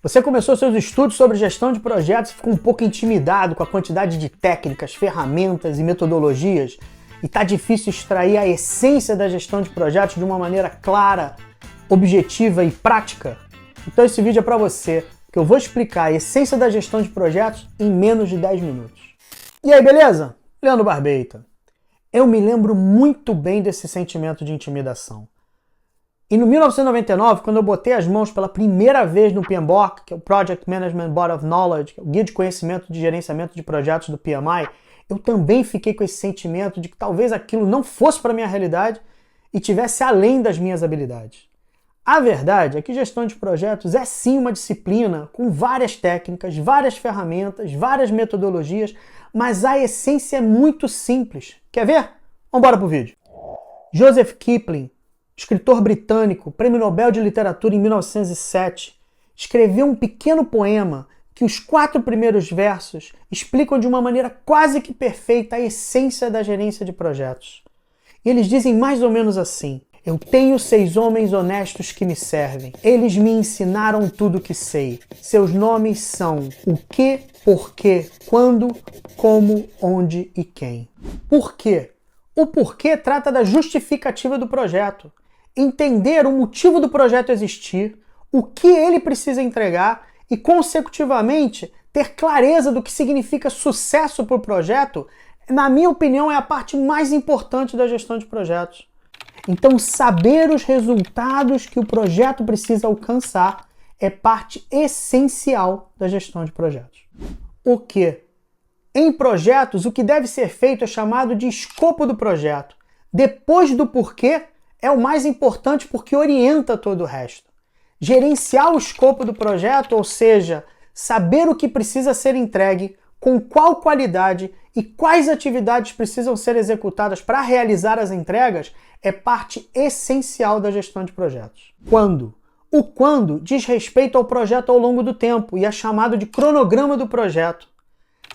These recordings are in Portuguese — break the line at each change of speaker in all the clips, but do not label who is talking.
Você começou seus estudos sobre gestão de projetos e ficou um pouco intimidado com a quantidade de técnicas, ferramentas e metodologias e está difícil extrair a essência da gestão de projetos de uma maneira clara, objetiva e prática? Então esse vídeo é para você, que eu vou explicar a essência da gestão de projetos em menos de 10 minutos. E aí, beleza? Leandro Barbeita. Eu me lembro muito bem desse sentimento de intimidação. E no 1999, quando eu botei as mãos pela primeira vez no PMBOK, que é o Project Management Body of Knowledge, que é o Guia de Conhecimento de Gerenciamento de Projetos do PMI, eu também fiquei com esse sentimento de que talvez aquilo não fosse para a minha realidade e tivesse além das minhas habilidades. A verdade é que gestão de projetos é sim uma disciplina com várias técnicas, várias ferramentas, várias metodologias, mas a essência é muito simples. Quer ver? Vamos embora pro vídeo. Joseph Kipling, escritor britânico, prêmio Nobel de Literatura em 1907, escreveu um pequeno poema que os 4 primeiros versos explicam de uma maneira quase que perfeita a essência da gerência de projetos. E eles dizem mais ou menos assim: eu tenho 6 homens honestos que me servem. Eles me ensinaram tudo o que sei. Seus nomes são o que, porquê, quando, como, onde e quem. Por quê? O porquê trata da justificativa do projeto. Entender o motivo do projeto existir, o que ele precisa entregar e, consecutivamente, ter clareza do que significa sucesso para o projeto, na minha opinião, é a parte mais importante da gestão de projetos. Então, saber os resultados que o projeto precisa alcançar é parte essencial da gestão de projetos. O quê? Em projetos, o que deve ser feito é chamado de escopo do projeto. Depois do porquê, é o mais importante porque orienta todo o resto. Gerenciar o escopo do projeto, ou seja, saber o que precisa ser entregue, com qual qualidade e quais atividades precisam ser executadas para realizar as entregas, é parte essencial da gestão de projetos. Quando? O quando diz respeito ao projeto ao longo do tempo e é chamado de cronograma do projeto.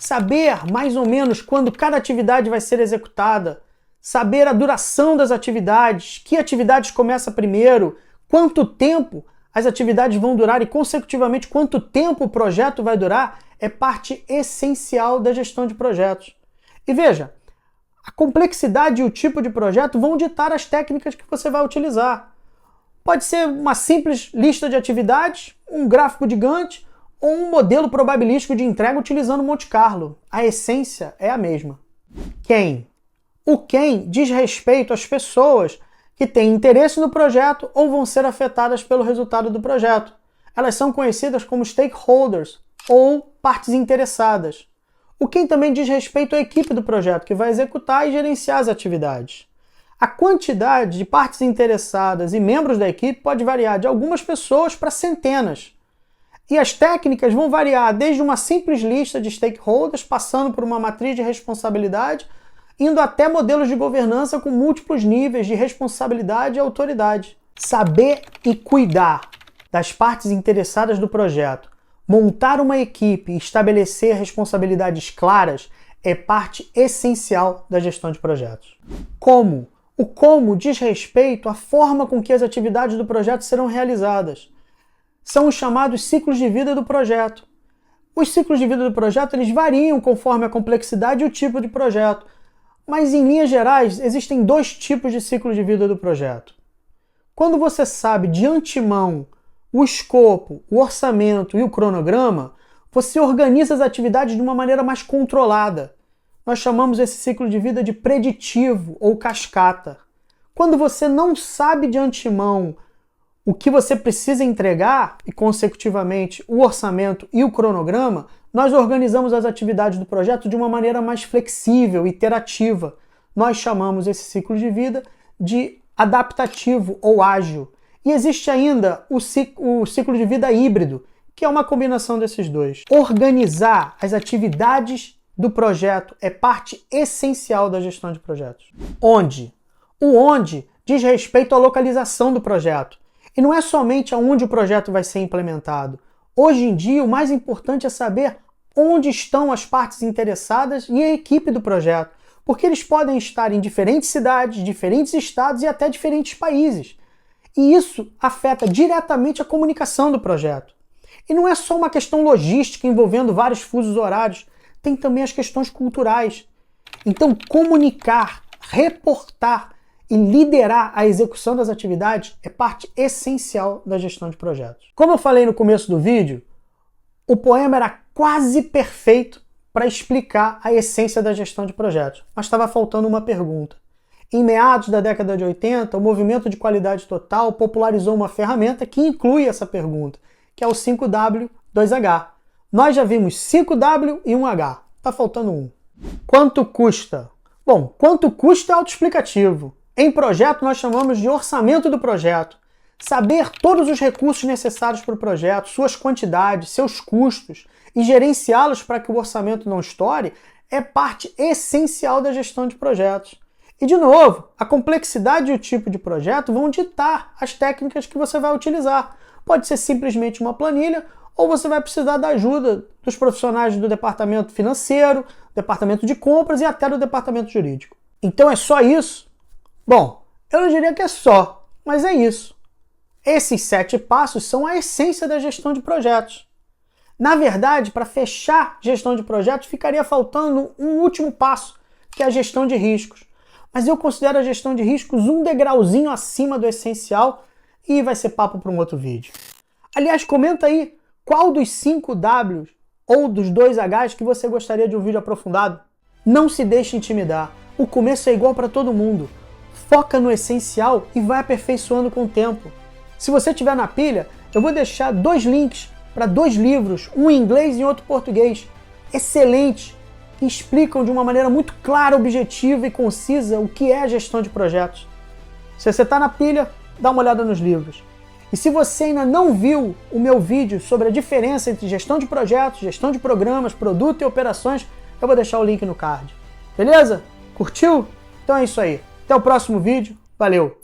Saber mais ou menos quando cada atividade vai ser executada, saber a duração das atividades, que atividades começa primeiro, quanto tempo as atividades vão durar e, consecutivamente, quanto tempo o projeto vai durar, é parte essencial da gestão de projetos. E veja, a complexidade e o tipo de projeto vão ditar as técnicas que você vai utilizar. Pode ser uma simples lista de atividades, um gráfico de Gantt ou um modelo probabilístico de entrega utilizando Monte Carlo. A essência é a mesma. Quem? O quem diz respeito às pessoas que têm interesse no projeto ou vão ser afetadas pelo resultado do projeto. Elas são conhecidas como stakeholders ou partes interessadas. O quem também diz respeito à equipe do projeto, que vai executar e gerenciar as atividades. A quantidade de partes interessadas e membros da equipe pode variar de algumas pessoas para centenas. E as técnicas vão variar desde uma simples lista de stakeholders, passando por uma matriz de responsabilidade, indo até modelos de governança com múltiplos níveis de responsabilidade e autoridade. Saber e cuidar das partes interessadas do projeto, montar uma equipe e estabelecer responsabilidades claras é parte essencial da gestão de projetos. Como? O como diz respeito à forma com que as atividades do projeto serão realizadas. São os chamados ciclos de vida do projeto. Os ciclos de vida do projeto eles variam conforme a complexidade e o tipo de projeto. Mas, em linhas gerais, existem 2 tipos de ciclo de vida do projeto. Quando você sabe de antemão o escopo, o orçamento e o cronograma, você organiza as atividades de uma maneira mais controlada. Nós chamamos esse ciclo de vida de preditivo ou cascata. Quando você não sabe de antemão o que você precisa entregar e, consecutivamente, o orçamento e o cronograma, nós organizamos as atividades do projeto de uma maneira mais flexível e iterativa. Nós chamamos esse ciclo de vida de adaptativo ou ágil. E existe ainda o ciclo de vida híbrido, que é uma combinação desses 2. Organizar as atividades do projeto é parte essencial da gestão de projetos. Onde? O onde diz respeito à localização do projeto. E não é somente aonde o projeto vai ser implementado. Hoje em dia, o mais importante é saber onde estão as partes interessadas e a equipe do projeto, porque eles podem estar em diferentes cidades, diferentes estados e até diferentes países. E isso afeta diretamente a comunicação do projeto. E não é só uma questão logística envolvendo vários fusos horários, tem também as questões culturais. Então, comunicar, reportar e liderar a execução das atividades é parte essencial da gestão de projetos. Como eu falei no começo do vídeo, o poema era quase perfeito para explicar a essência da gestão de projetos, mas estava faltando uma pergunta. Em meados da década de 80, o movimento de qualidade total popularizou uma ferramenta que inclui essa pergunta, que é o 5W 2H. Nós já vimos 5W e 1H, está faltando um. Quanto custa? Bom, quanto custa é autoexplicativo. Em projeto nós chamamos de orçamento do projeto. Saber todos os recursos necessários para o projeto, suas quantidades, seus custos e gerenciá-los para que o orçamento não estoure é parte essencial da gestão de projetos. E de novo, a complexidade e o tipo de projeto vão ditar as técnicas que você vai utilizar. Pode ser simplesmente uma planilha ou você vai precisar da ajuda dos profissionais do departamento financeiro, departamento de compras e até do departamento jurídico. Então é só isso? Bom, eu não diria que é só, mas é isso. Esses 7 passos são a essência da gestão de projetos. Na verdade, para fechar gestão de projetos, ficaria faltando um último passo, que é a gestão de riscos. Mas eu considero a gestão de riscos um degrauzinho acima do essencial e vai ser papo para um outro vídeo. Aliás, comenta aí qual dos 5 Ws ou dos 2 Hs que você gostaria de um vídeo aprofundado. Não se deixe intimidar, o começo é igual para todo mundo. Foca no essencial e vai aperfeiçoando com o tempo. Se você tiver na pilha, eu vou deixar 2 links para 2 livros, um em inglês e outro em português, excelentes, que explicam de uma maneira muito clara, objetiva e concisa o que é a gestão de projetos. Se você está na pilha, dá uma olhada nos livros. E se você ainda não viu o meu vídeo sobre a diferença entre gestão de projetos, gestão de programas, produto e operações, eu vou deixar o link no card. Beleza? Curtiu? Então é isso aí. Até o próximo vídeo. Valeu!